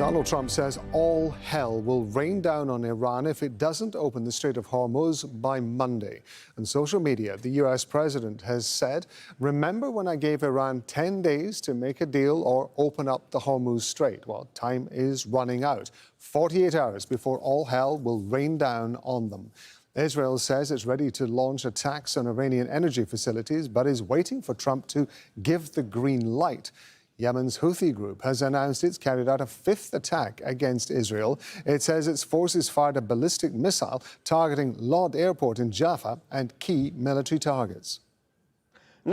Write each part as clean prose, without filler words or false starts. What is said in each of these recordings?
Donald Trump says all hell will rain down on Iran if it doesn't open the Strait of Hormuz by Monday. On social media, the US president has said, "Remember when I gave Iran 10 days to make a deal or open up the Hormuz Strait? Well, time is running out. 48 hours before all hell will rain down on them." Israel says it's ready to launch attacks on Iranian energy facilities, but is waiting for Trump to give the green light. Yemen's Houthi group has announced it's carried out a fifth attack against Israel. It says its forces fired a ballistic missile targeting Lod Airport in Jaffa and key military targets. The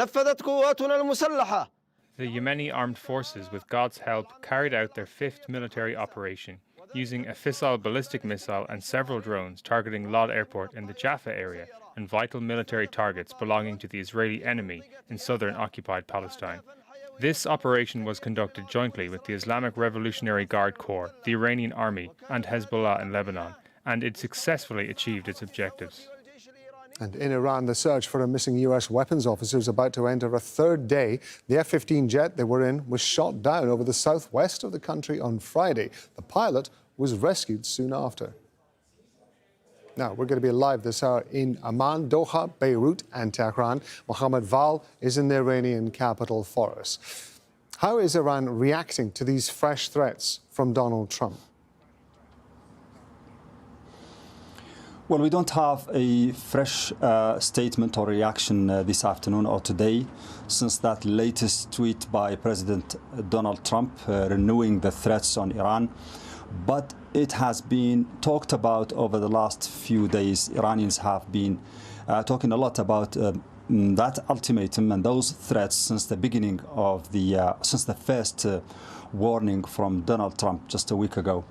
Yemeni armed forces, with God's help, carried out their fifth military operation, using a fissile ballistic missile and several drones targeting Lod Airport in the Jaffa area and vital military targets belonging to the Israeli enemy in southern occupied Palestine. This operation was conducted jointly with the Islamic Revolutionary Guard Corps, the Iranian army, and Hezbollah in Lebanon, and it successfully achieved its objectives. And in Iran, the search for a missing US weapons officer is about to enter a third day. The F-15 jet they were in was shot down over the southwest of the country on Friday. The pilot was rescued soon after. Now, we're going to be live this hour in Amman, Doha, Beirut and Tehran. Mohammed Val is in the Iranian capital for us. How is Iran reacting to these fresh threats from Donald Trump? Well, we don't have a fresh statement or reaction this afternoon or today since that latest tweet by President Donald Trump renewing the threats on Iran. But it has been talked about over the last few days. Iranians have been talking a lot about that ultimatum and those threats since the beginning of since the first warning from Donald Trump just a week ago.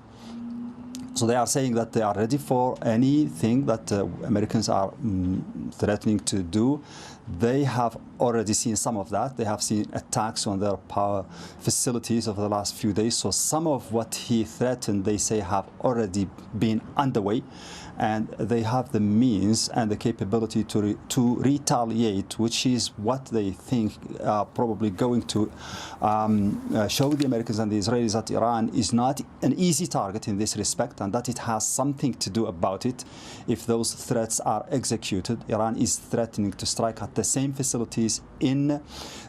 So they are saying that they are ready for anything that Americans are threatening to do. They have already seen some of that. They have seen attacks on their power facilities over the last few days. So some of what he threatened, they say, have already been underway. And they have the means and the capability to retaliate, which is what they think are probably going to show the Americans and the Israelis that Iran is not an easy target in this respect, and that it has something to do about it. If those threats are executed, Iran is threatening to strike at the same facilities in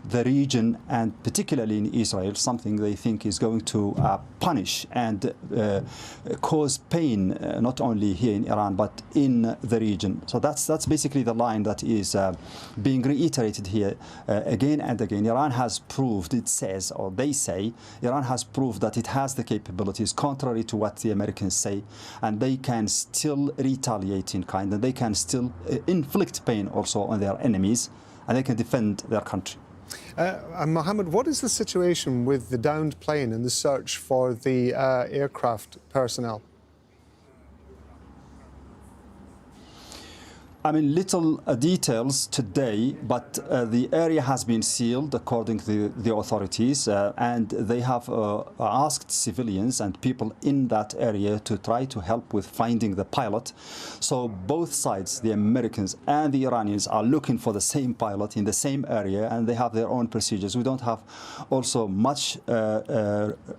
the region, and particularly in Israel, something they think is going to punish and cause pain, not only here in Iran, but in the region. So that's basically the line that is being reiterated here again and again. Iran has proved, it says, or they say, Iran has proved that it has the capabilities, contrary to what the Americans say, and they can still retaliate in kind, and they can still inflict pain also on their enemies, and they can defend their country. Mohammed, what is the situation with the downed plane and the search for the aircraft personnel? I mean, little details today, but the area has been sealed according to the authorities, and they have asked civilians and people in that area to try to help with finding the pilot. So both sides, the Americans and the Iranians, are looking for the same pilot in the same area, and they have their own procedures. We don't have also much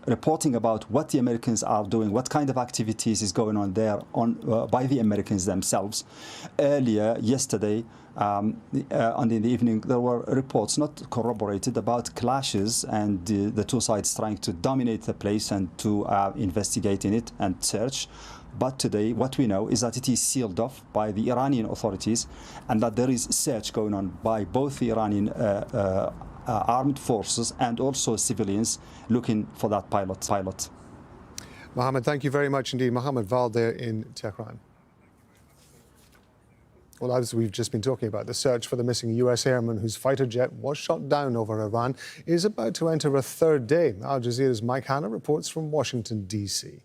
reporting about what the Americans are doing, what kind of activities is going on there by the Americans themselves. Yesterday, in the evening, there were reports, not corroborated, about clashes and the two sides trying to dominate the place and to investigate in it and search. But today, what we know is that it is sealed off by the Iranian authorities, and that there is search going on by both the Iranian armed forces and also civilians looking for that pilot. Mohammed, thank you very much indeed. Mohammed Val there in Tehran. Well, as we've just been talking about, the search for the missing US airman whose fighter jet was shot down over Iran is about to enter a third day. Al Jazeera's Mike Hanna reports from Washington, D.C.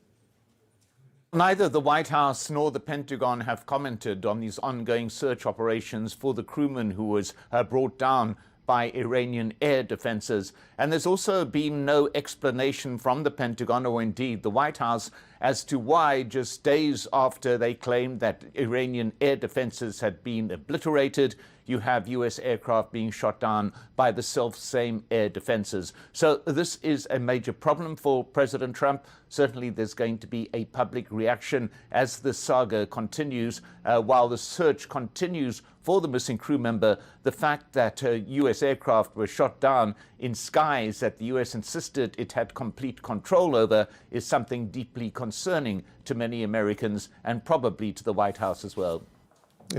Neither the White House nor the Pentagon have commented on these ongoing search operations for the crewman who was brought down by Iranian air defenses. And there's also been no explanation from the Pentagon or indeed the White House as to why, just days after they claimed that Iranian air defenses had been obliterated, you have U.S. aircraft being shot down by the self-same air defenses. So this is a major problem for President Trump. Certainly there's going to be a public reaction as the saga continues. While the search continues for the missing crew member, the fact that U.S. aircraft were shot down in skies that the U.S. insisted it had complete control over is something deeply concerning to many Americans and probably to the White House as well.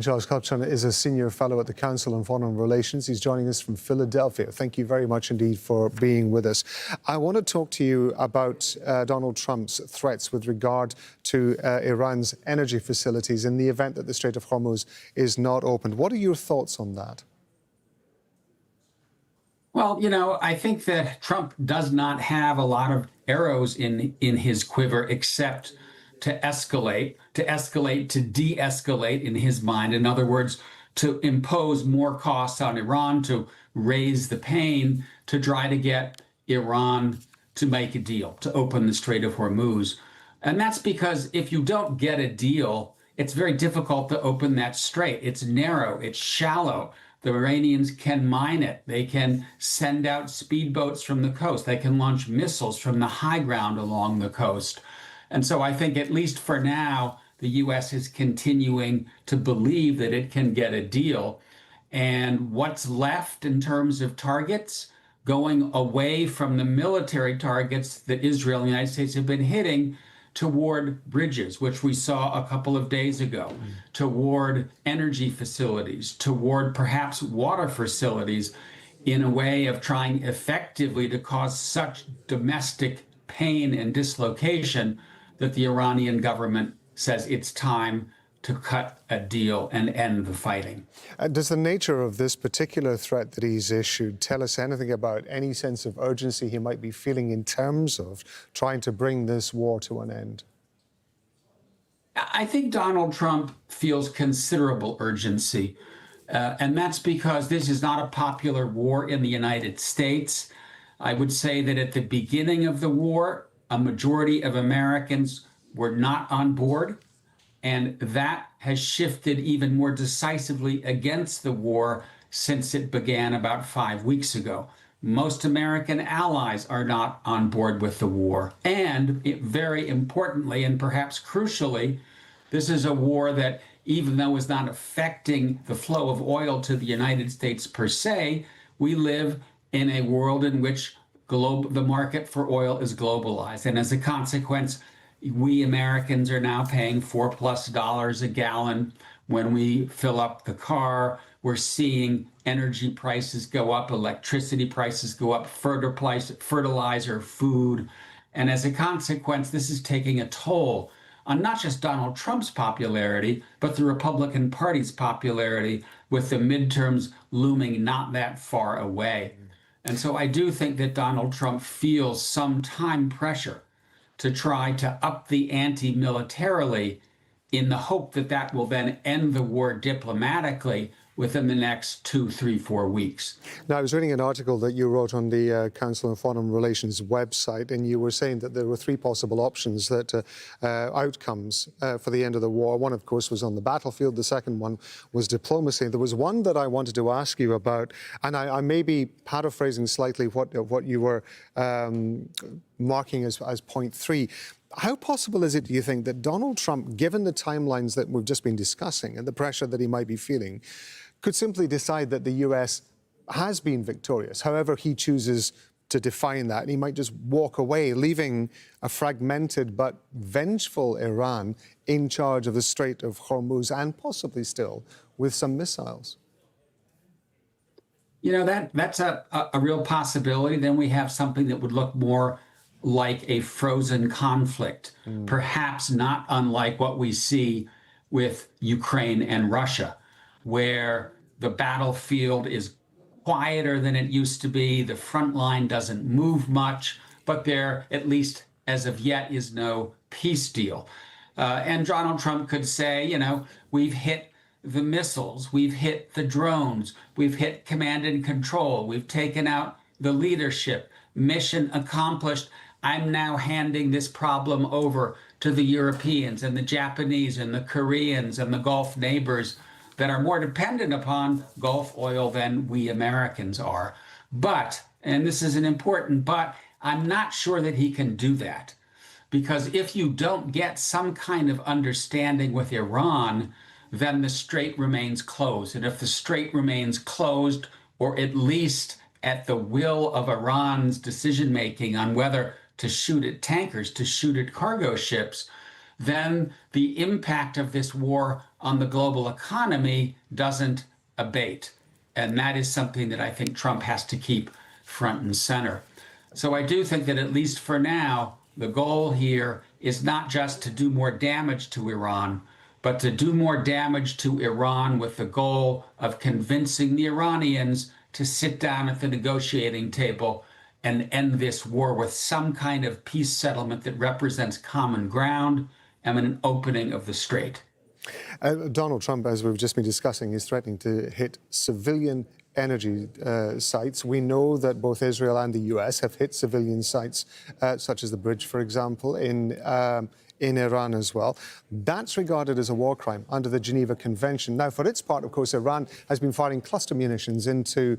Charles Kupchan is a senior fellow at the Council on Foreign Relations. He's joining us from Philadelphia. Thank you very much indeed for being with us. I want to talk to you about Donald Trump's threats with regard to Iran's energy facilities in the event that the Strait of Hormuz is not opened. What are your thoughts on that? Well, you know, I think that Trump does not have a lot of arrows in his quiver except to escalate, to de-escalate in his mind. In other words, to impose more costs on Iran, to raise the pain, to try to get Iran to make a deal, to open the Strait of Hormuz. And that's because if you don't get a deal, it's very difficult to open that strait. It's narrow, it's shallow. The Iranians can mine it. They can send out speedboats from the coast. They can launch missiles from the high ground along the coast. And so I think, at least for now, the U.S. is continuing to believe that it can get a deal. And what's left in terms of targets, going away from the military targets that Israel and the United States have been hitting, toward bridges, which we saw a couple of days ago, toward energy facilities, toward perhaps water facilities, in a way of trying effectively to cause such domestic pain and dislocation that the Iranian government says it's time to cut a deal and end the fighting. Does the nature of this particular threat that he's issued tell us anything about any sense of urgency he might be feeling in terms of trying to bring this war to an end? I think Donald Trump feels considerable urgency, and that's because this is not a popular war in the United States. I would say that at the beginning of the war, a majority of Americans were not on board, and that has shifted even more decisively against the war since it began about 5 weeks ago. Most American allies are not on board with the war. And very importantly, and perhaps crucially, this is a war that, even though it's not affecting the flow of oil to the United States per se, we live in a world in which the market for oil is globalized. And as a consequence, we Americans are now paying $4+ a gallon when we fill up the car. We're seeing energy prices go up, electricity prices go up, fertilizer, food. And as a consequence, this is taking a toll on not just Donald Trump's popularity, but the Republican Party's popularity, with the midterms looming not that far away. And so I do think that Donald Trump feels some time pressure to try to up the ante militarily, in the hope that that will then end the war diplomatically within the next 2, 3, 4 weeks. Now, I was reading an article that you wrote on the Council on Foreign Relations website, and you were saying that there were 3 possible options, that outcomes for the end of the war. One, of course, was on the battlefield. The second one was diplomacy. There was one that I wanted to ask you about, and I may be paraphrasing slightly what you were marking as point 3. How possible is it, do you think, that Donald Trump, given the timelines that we've just been discussing and the pressure that he might be feeling, could simply decide that the US has been victorious, however he chooses to define that, and he might just walk away, leaving a fragmented but vengeful Iran in charge of the Strait of Hormuz, and possibly still with some missiles? You know, that's a real possibility. Then we have something that would look more like a frozen conflict, perhaps not unlike what we see with Ukraine and Russia, where the battlefield is quieter than it used to be. The front line doesn't move much, but there, at least as of yet, is no peace deal. And Donald Trump could say, you know, we've hit the missiles, we've hit the drones, we've hit command and control, we've taken out the leadership, mission accomplished. I'm now handing this problem over to the Europeans and the Japanese and the Koreans and the Gulf neighbors that are more dependent upon Gulf oil than we Americans are. But, and this is an important but, I'm not sure that he can do that. Because if you don't get some kind of understanding with Iran, then the strait remains closed. And if the strait remains closed, or at least at the will of Iran's decision-making on whether to shoot at tankers, to shoot at cargo ships, then the impact of this war on the global economy doesn't abate. And that is something that I think Trump has to keep front and center. So I do think that at least for now, the goal here is not just to do more damage to Iran, but to do more damage to Iran with the goal of convincing the Iranians to sit down at the negotiating table and end this war with some kind of peace settlement that represents common ground and an opening of the strait. Donald Trump, as we've just been discussing, is threatening to hit civilian energy sites. We know that both Israel and the US have hit civilian sites, such as the bridge, for example, in Iran as well. That's regarded as a war crime under the Geneva Convention. Now, for its part, of course, Iran has been firing cluster munitions into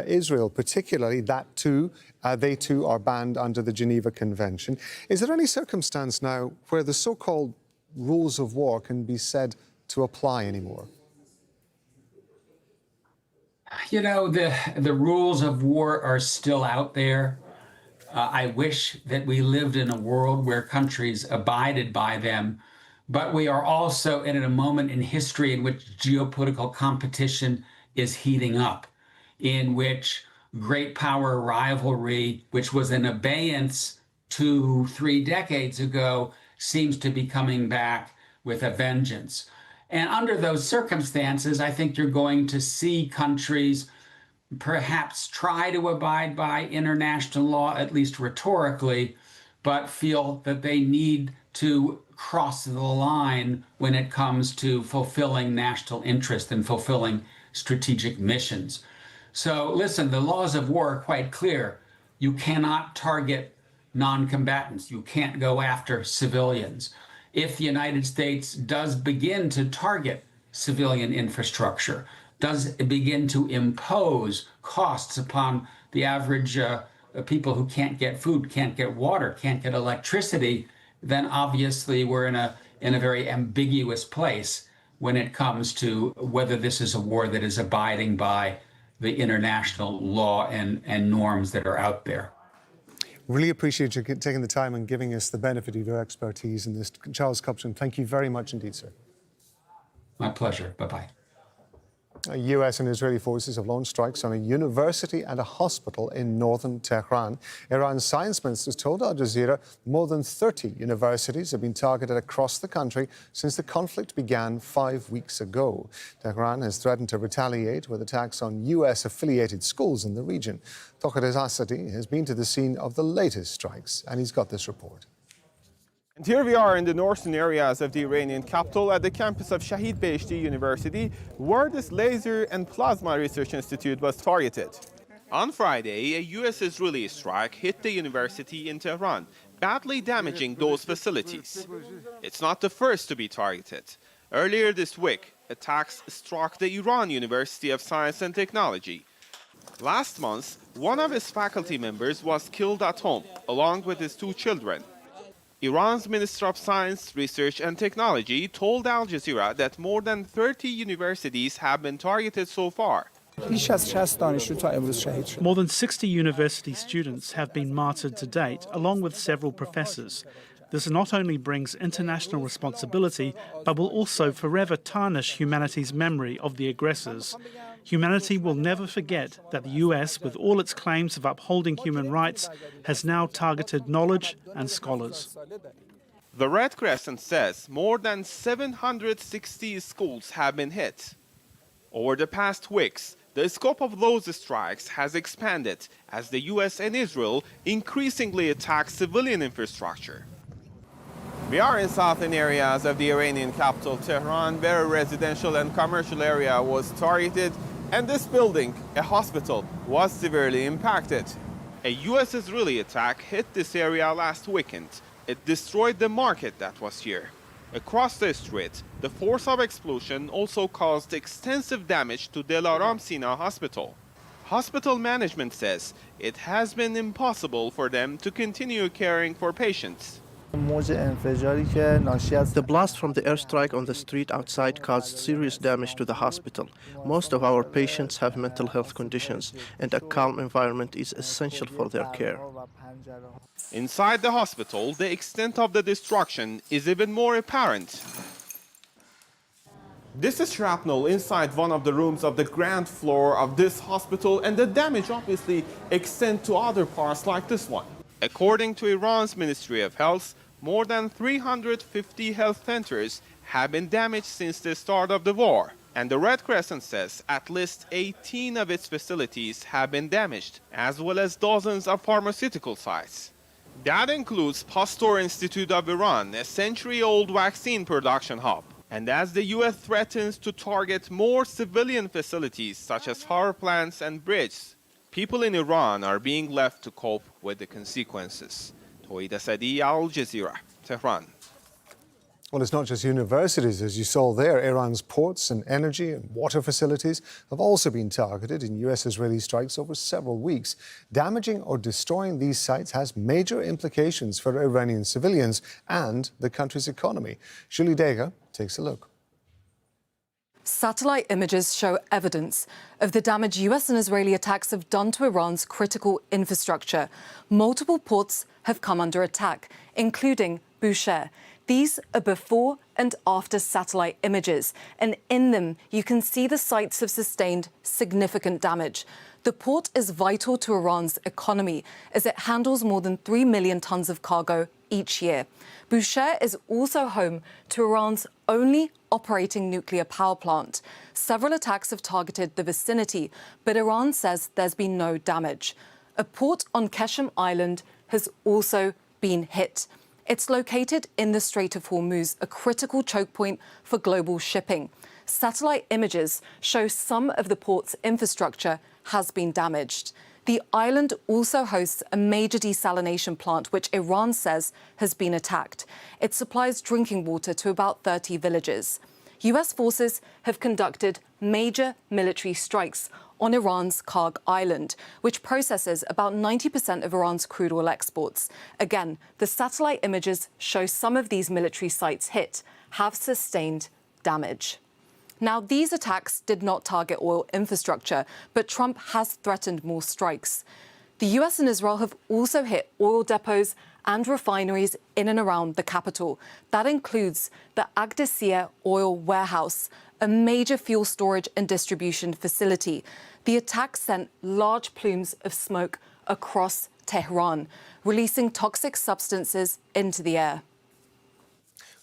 Israel, particularly. That too, they too are banned under the Geneva Convention. Is there any circumstance now where the so-called rules of war can be said to apply anymore? You know, the rules of war are still out there. I wish that we lived in a world where countries abided by them, but we are also in a moment in history in which geopolitical competition is heating up, in which great power rivalry, which was in abeyance 2-3 decades ago, seems to be coming back with a vengeance. And under those circumstances, I think you're going to see countries perhaps try to abide by international law, at least rhetorically, but feel that they need to cross the line when it comes to fulfilling national interest and fulfilling strategic missions. So listen, the laws of war are quite clear. You cannot target non-combatants. You can't go after civilians. If the United States does begin to target civilian infrastructure, does begin to impose costs upon the average people who can't get food, can't get water, can't get electricity, then obviously we're in a very ambiguous place when it comes to whether this is a war that is abiding by the international law and norms that are out there. Really appreciate you taking the time and giving us the benefit of your expertise in this. Charles Cupson, thank you very much indeed, sir. My pleasure. Bye-bye. US and Israeli forces have launched strikes on a university and a hospital in northern Tehran. Iran's science ministers told Al Jazeera more than 30 universities have been targeted across the country since the conflict began 5 weeks ago. Tehran has threatened to retaliate with attacks on US-affiliated schools in the region. Tokar Asadi has been to the scene of the latest strikes, and he's got this report. And here we are in the northern areas of the Iranian capital at the campus of Shahid Beheshti University, where this Laser and Plasma Research Institute was targeted. On Friday, a US-Israeli strike hit the university in Tehran, badly damaging those facilities. It's not the first to be targeted. Earlier this week, attacks struck the Iran University of Science and Technology. Last month, one of its faculty members was killed at home, along with his 2 children. Iran's Minister of Science, Research and Technology told Al Jazeera that more than 30 universities have been targeted so far. More than 60 university students have been martyred to date, along with several professors. This not only brings international responsibility, but will also forever tarnish humanity's memory of the aggressors. Humanity will never forget that the US, with all its claims of upholding human rights, has now targeted knowledge and scholars. The Red Crescent says more than 760 schools have been hit. Over the past weeks, the scope of those strikes has expanded as the US and Israel increasingly attack civilian infrastructure. We are in southern areas of the Iranian capital, Tehran, where a residential and commercial area was targeted, and this building, a hospital, was severely impacted. A US-Israeli attack hit this area last weekend. It destroyed the market that was here. Across the strait, the force of explosion also caused extensive damage to Delaram Sina Hospital. Hospital management says it has been impossible for them to continue caring for patients. The blast from the airstrike on the street outside caused serious damage to the hospital. Most of our patients have mental health conditions, and a calm environment is essential for their care. Inside the hospital, the extent of the destruction is even more apparent. This is shrapnel inside one of the rooms of the ground floor of this hospital, and the damage obviously extends to other parts like this one. According to Iran's Ministry of Health, more than 350 health centers have been damaged since the start of the war. And the Red Crescent says at least 18 of its facilities have been damaged, as well as dozens of pharmaceutical sites. That includes Pasteur Institute of Iran, a century-old vaccine production hub. And as the U.S. threatens to target more civilian facilities such as power plants and bridges, people in Iran are being left to cope with the consequences. Toid Asadi, Al Jazeera, Tehran. Well, it's not just universities, as you saw there. Iran's ports and energy and water facilities have also been targeted in U.S.-Israeli strikes over several weeks. Damaging or destroying these sites has major implications for Iranian civilians and the country's economy. Julie Dega takes a look. Satellite images show evidence of the damage US and Israeli attacks have done to Iran's critical infrastructure. Multiple ports have come under attack, including Bushehr. These are before and after satellite images, and in them you can see the sites have sustained significant damage. The port is vital to Iran's economy as it handles more than 3 million tons of cargo each year. Bushehr is also home to Iran's only operating nuclear power plant. Several attacks have targeted the vicinity, but Iran says there's been no damage. A port on Keshem Island has also been hit. It's located in the Strait of Hormuz, a critical choke point for global shipping. Satellite images show some of the port's infrastructure has been damaged. The island also hosts a major desalination plant, which Iran says has been attacked. It supplies drinking water to about 30 villages. US forces have conducted major military strikes on Iran's Karg Island, which processes about 90% of Iran's crude oil exports. Again, the satellite images show some of these military sites hit have sustained damage. Now, these attacks did not target oil infrastructure, but Trump has threatened more strikes. The US and Israel have also hit oil depots and refineries in and around the capital. That includes the Agdassia oil warehouse, a major fuel storage and distribution facility. The attack sent large plumes of smoke across Tehran, releasing toxic substances into the air.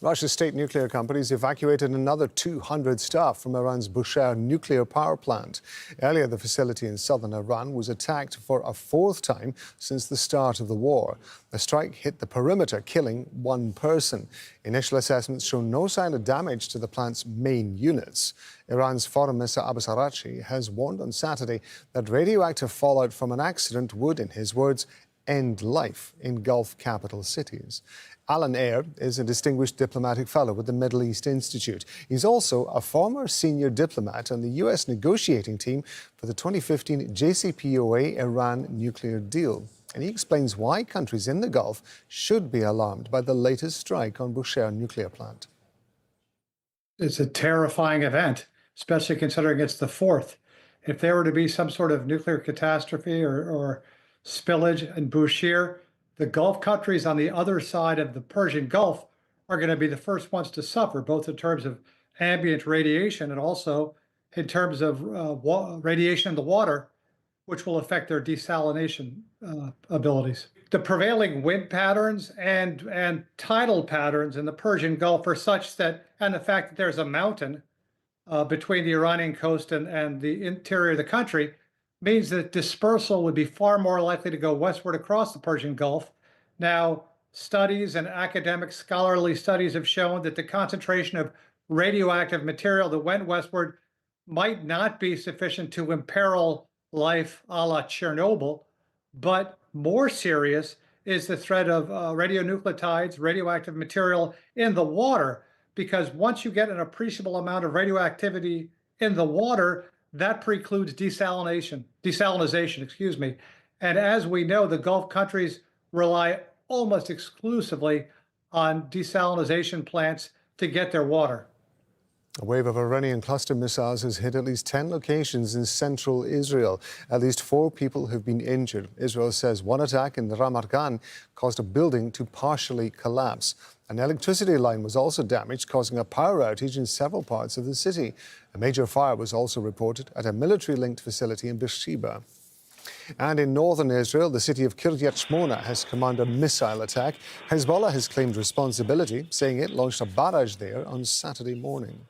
Russia's state nuclear companies evacuated another 200 staff from Iran's Bushehr nuclear power plant. Earlier, the facility in southern Iran was attacked for a fourth time since the start of the war. The strike hit the perimeter, killing one person. Initial assessments show no sign of damage to the plant's main units. Iran's Foreign Minister Abbas Araghchi has warned on Saturday that radioactive fallout from an accident would, in his words, end life in Gulf capital cities. Alan Eyre is a distinguished diplomatic fellow with the Middle East Institute. He's also a former senior diplomat on the U.S. negotiating team for the 2015 JCPOA Iran nuclear deal. And he explains why countries in the Gulf should be alarmed by the latest strike on Bushehr nuclear plant. It's a terrifying event, especially considering it's the fourth. If there were to be some sort of nuclear catastrophe or spillage in Bushehr, the Gulf countries on the other side of the Persian Gulf are going to be the first ones to suffer, both in terms of ambient radiation and also in terms of radiation in the water, which will affect their desalination abilities. The prevailing wind patterns and tidal patterns in the Persian Gulf are such that, and the fact that there's a mountain between the Iranian coast and the interior of the country, means that dispersal would be far more likely to go westward across the Persian Gulf. Now, studies and academic scholarly studies have shown that the concentration of radioactive material that went westward might not be sufficient to imperil life a la Chernobyl, but more serious is the threat of radionuclides, radioactive material in the water, because once you get an appreciable amount of radioactivity in the water, that precludes desalination, excuse me. And as we know, the Gulf countries rely almost exclusively on desalination plants to get their water. A wave of Iranian cluster missiles has hit at least 10 locations in central Israel. At least 4 people have been injured. Israel says one attack in Ramat Gan caused a building to partially collapse. An electricity line was also damaged, causing a power outage in several parts of the city. A major fire was also reported at a military-linked facility in Beersheba. And in northern Israel, the city of Kiryat Shmona has come under missile attack. Hezbollah has claimed responsibility, saying it launched a barrage there on Saturday morning.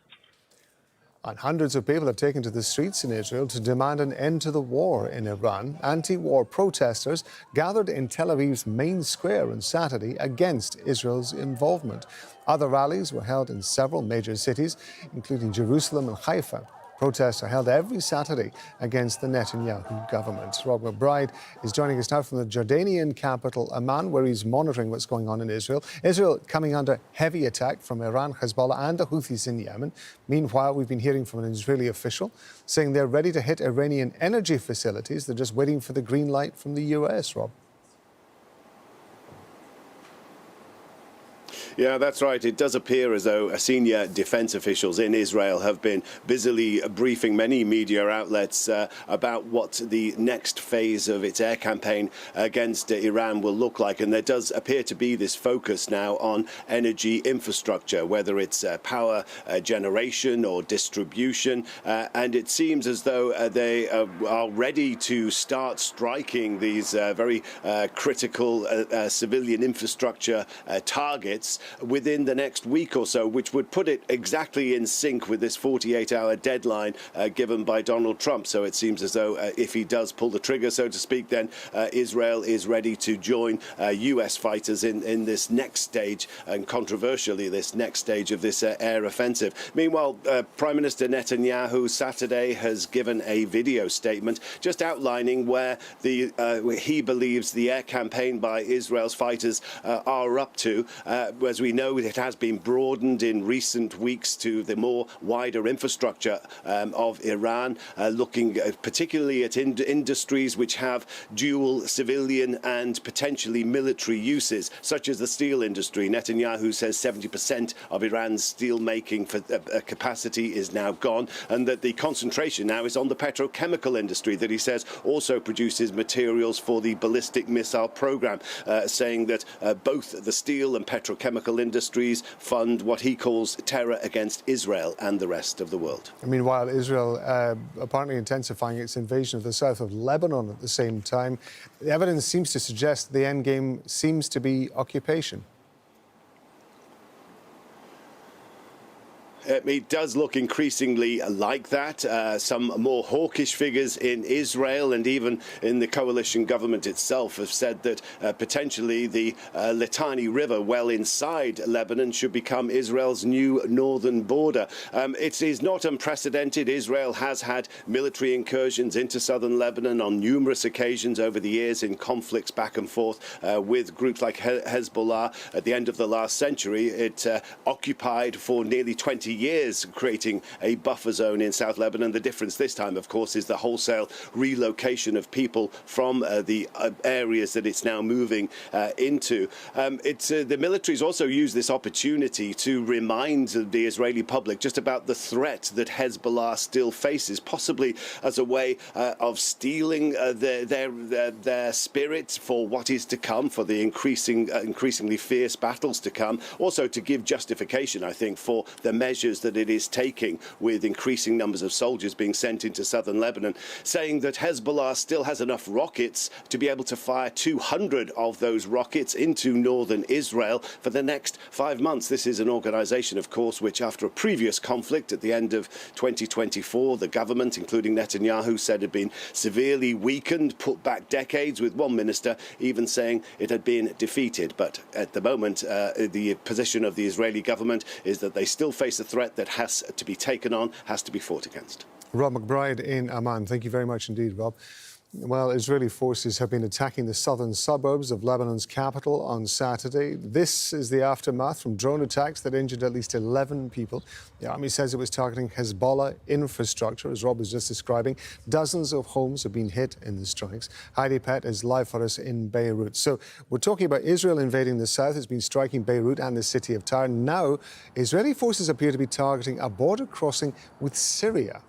And hundreds of people have taken to the streets in Israel to demand an end to the war in Iran. Anti-war protesters gathered in Tel Aviv's main square on Saturday against Israel's involvement. Other rallies were held in several major cities, including Jerusalem and Haifa. Protests are held every Saturday against the Netanyahu government. Rob McBride is joining us now from the Jordanian capital, Amman, where he's monitoring what's going on in Israel. Israel coming under heavy attack from Iran, Hezbollah and the Houthis in Yemen. Meanwhile, we've been hearing from an Israeli official saying they're ready to hit Iranian energy facilities. They're just waiting for the green light from the US, Rob. Yeah, that's right. It does appear as though senior defense officials in Israel have been busily briefing many media outlets about what the next phase of its air campaign against Iran will look like. And there does appear to be this focus now on energy infrastructure, whether it's power generation or distribution. And it seems as though they are ready to start striking these very critical civilian infrastructure targets within the next week or so, which would put it exactly in sync with this 48-hour deadline given by Donald Trump. So it seems as though if he does pull the trigger, so to speak, then Israel is ready to join US fighters in this next stage, and controversially this next stage of this air offensive. Meanwhile, Prime Minister Netanyahu Saturday has given a video statement just outlining where he believes the air campaign by Israel's fighters are up to. As we know, it has been broadened in recent weeks to the more wider infrastructure of Iran, looking particularly at industries which have dual civilian and potentially military uses, such as the steel industry. Netanyahu says 70% of Iran's steel making capacity is now gone, and that the concentration now is on the petrochemical industry that he says also produces materials for the ballistic missile program, saying that both the steel and petrochemical industries fund what he calls terror against Israel and the rest of the world. Meanwhile, Israel apparently intensifying its invasion of the south of Lebanon at the same time. The evidence seems to suggest the end game seems to be occupation. It does look increasingly like that. Some more hawkish figures in Israel and even in the coalition government itself have said that potentially the Litani River, well inside Lebanon, should become Israel's new northern border. It is not unprecedented. Israel has had military incursions into southern Lebanon on numerous occasions over the years in conflicts back and forth with groups like Hezbollah. At the end of the last century, it occupied for nearly 20 years, creating a buffer zone in South Lebanon. The difference this time, of course, is the wholesale relocation of people from the areas that it's now moving into. The military's also used this opportunity to remind the Israeli public just about the threat that Hezbollah still faces, possibly as a way of stealing their spirit for what is to come, for the increasingly fierce battles to come. Also to give justification, I think, for the measures that it is taking with increasing numbers of soldiers being sent into southern Lebanon, saying that Hezbollah still has enough rockets to be able to fire 200 of those rockets into northern Israel for the next 5 months. This is an organization, of course, which after a previous conflict at the end of 2024, the government, including Netanyahu, said had been severely weakened, put back decades, with one minister even saying it had been defeated. But at the moment, the position of the Israeli government is that they still face a threat that has to be taken on, has to be fought against. Rob McBride in Amman. Thank you very much indeed, Rob. Well, Israeli forces have been attacking the southern suburbs of Lebanon's capital on Saturday. This is the aftermath from drone attacks that injured at least 11 people. The army says it was targeting Hezbollah infrastructure, as Rob was just describing. Dozens of homes have been hit in the strikes. Heidi Pett is live for us in Beirut. So we're talking about Israel invading the south. It's been striking Beirut and the city of Tyre. Now, Israeli forces appear to be targeting a border crossing with Syria.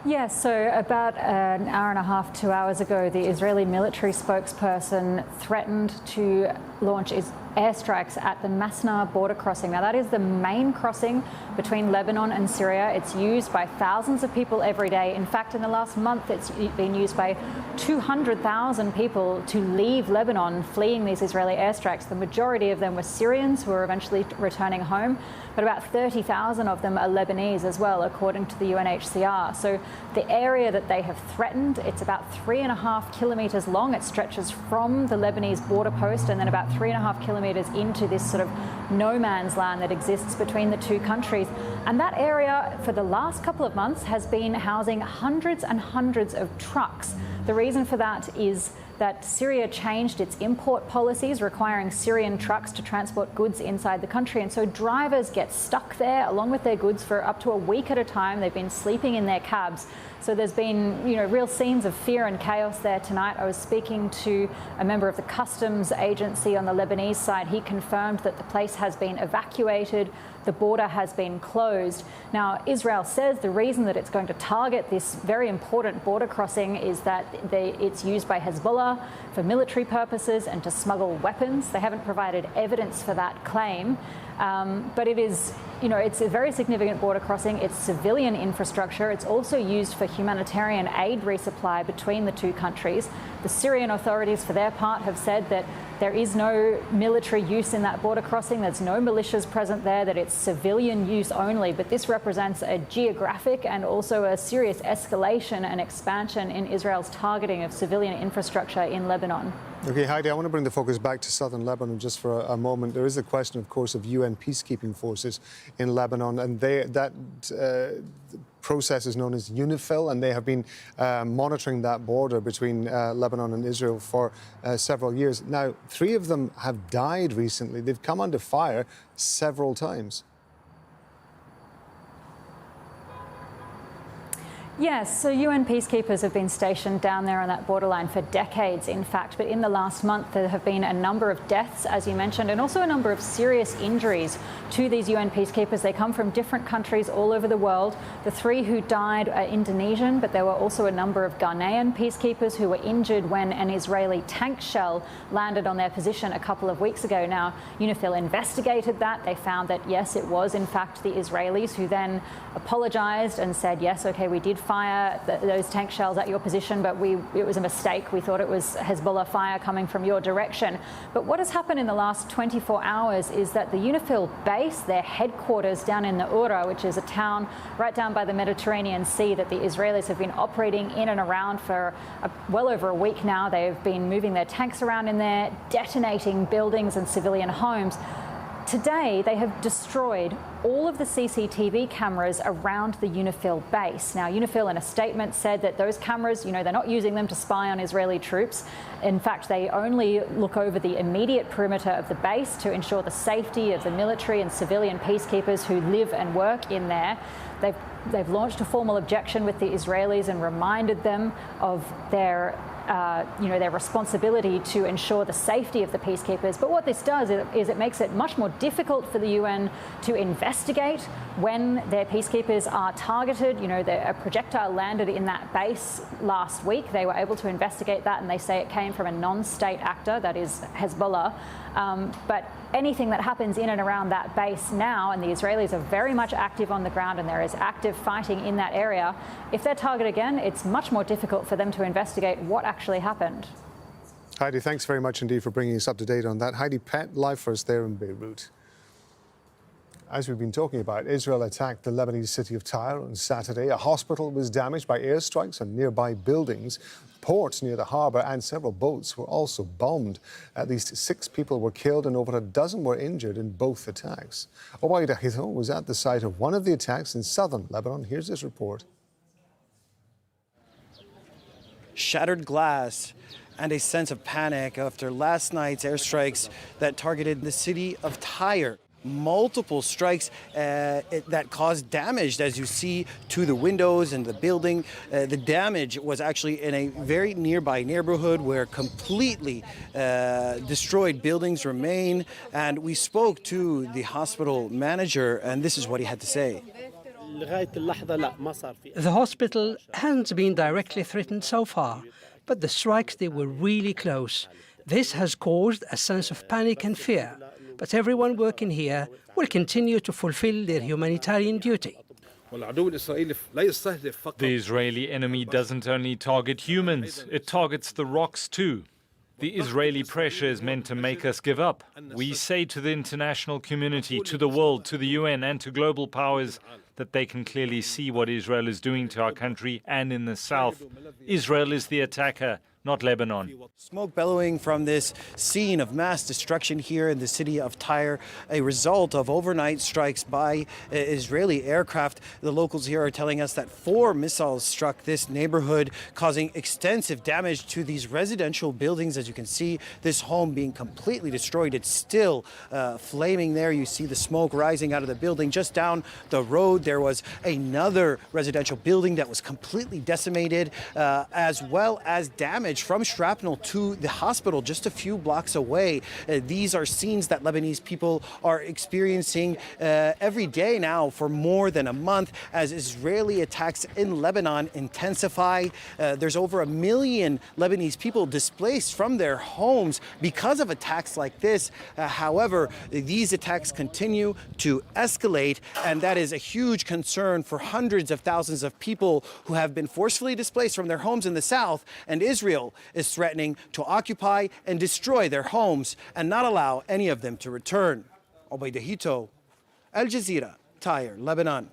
Yes, so about an hour and a half, 2 hours ago, the Israeli military spokesperson threatened to launch airstrikes at the Masna border crossing. Now, that is the main crossing between Lebanon and Syria. It's used by thousands of people every day. In fact, in the last month, it's been used by 200,000 people to leave Lebanon, fleeing these Israeli airstrikes. The majority of them were Syrians who were eventually returning home, but about 30,000 of them are Lebanese as well, according to the UNHCR. So the area that they have threatened, it's about 3.5 kilometres long. It stretches from the Lebanese border post and then about 3.5 kilometres into this sort of no man's land that exists between the two countries. And that area, for the last couple of months, has been housing hundreds and hundreds of trucks. The reason for that is that Syria changed its import policies, requiring Syrian trucks to transport goods inside the country. And so drivers get stuck there along with their goods for up to a week at a time. They've been sleeping in their cabs. So there's been, real scenes of fear and chaos there tonight. I was speaking to a member of the customs agency on the Lebanese side. He confirmed that the place has been evacuated. The border has been closed. Now, Israel says the reason that it's going to target this very important border crossing is that it's used by Hezbollah for military purposes and to smuggle weapons. They haven't provided evidence for that claim. But it is, it's a very significant border crossing. It's civilian infrastructure. It's also used for humanitarian aid resupply between the two countries. The Syrian authorities, for their part, have said that there is no military use in that border crossing. There's no militias present there, that it's civilian use only. But this represents a geographic and also a serious escalation and expansion in Israel's targeting of civilian infrastructure in Lebanon. OK, Heidi, I want to bring the focus back to southern Lebanon just for a moment. There is a question, of course, of UN peacekeeping forces in Lebanon, and that process is known as UNIFIL, and they have been monitoring that border between Lebanon and Israel for several years. Now, 3 of them have died recently. They've come under fire several times. Yes, so UN peacekeepers have been stationed down there on that borderline for decades, in fact. But in the last month, there have been a number of deaths, as you mentioned, and also a number of serious injuries to these UN peacekeepers. They come from different countries all over the world. The 3 who died are Indonesian, but there were also a number of Ghanaian peacekeepers who were injured when an Israeli tank shell landed on their position a couple of weeks ago. Now, UNIFIL investigated that. They found that, yes, it was, in fact, the Israelis who then apologized and said, yes, OK, we did fire those tank shells at your position, but it was a mistake. We thought it was Hezbollah fire coming from your direction. But what has happened in the last 24 hours is that the UNIFIL base, their headquarters down in Naura, which is a town right down by the Mediterranean Sea that the Israelis have been operating in and around for well over a week now. They've been moving their tanks around in there, detonating buildings and civilian homes. Today, they have destroyed all of the CCTV cameras around the UNIFIL base. Now, UNIFIL in a statement said that those cameras, they're not using them to spy on Israeli troops. In fact, they only look over the immediate perimeter of the base to ensure the safety of the military and civilian peacekeepers who live and work in there. They've launched a formal objection with the Israelis and reminded them of their responsibility to ensure the safety of the peacekeepers. But what this does is it makes it much more difficult for the UN to investigate when their peacekeepers are targeted. A projectile landed in that base last week. They were able to investigate that, and they say it came from a non-state actor, that is Hezbollah. But anything that happens in and around that base now, and the Israelis are very much active on the ground and there is active fighting in that area, if they're targeted again, it's much more difficult for them to investigate what actually happened. Heidi, thanks very much indeed for bringing us up to date on that. Heidi Pett, live for us there in Beirut. As we've been talking about, Israel attacked the Lebanese city of Tyre on Saturday. A hospital was damaged by airstrikes on nearby buildings. Ports near the harbour and several boats were also bombed. At least 6 people were killed and over a dozen were injured in both attacks. Obaida Hito was at the site of one of the attacks in southern Lebanon. Here's his report. Shattered glass and a sense of panic after last night's airstrikes that targeted the city of Tyre. Multiple strikes that caused damage, as you see, to the windows and the building. The damage was actually in a very nearby neighborhood where completely destroyed buildings remain. And we spoke to the hospital manager, and this is what he had to say. The hospital hasn't been directly threatened so far, but the strikes, they were really close. This has caused a sense of panic and fear. But everyone working here will continue to fulfill their humanitarian duty. The Israeli enemy doesn't only target humans, it targets the rocks too. The Israeli pressure is meant to make us give up. We say to the international community, to the world, to the UN and to global powers that they can clearly see what Israel is doing to our country and in the south. Israel is the attacker, not Lebanon. Smoke bellowing from this scene of mass destruction here in the city of Tyre, a result of overnight strikes by Israeli aircraft. The locals here are telling us that 4 missiles struck this neighborhood, causing extensive damage to these residential buildings. As you can see, this home being completely destroyed. It's still flaming there. You see the smoke rising out of the building. Just down the road, there was another residential building that was completely decimated, as well as damage from shrapnel to the hospital just a few blocks away. These are scenes that Lebanese people are experiencing every day now for more than a month as Israeli attacks in Lebanon intensify. There's over 1 million Lebanese people displaced from their homes because of attacks like this. However, these attacks continue to escalate, and that is a huge concern for hundreds of thousands of people who have been forcefully displaced from their homes in the south, and Israel is threatening to occupy and destroy their homes and not allow any of them to return. Obaida Hito, Al Jazeera, Tyre, Lebanon.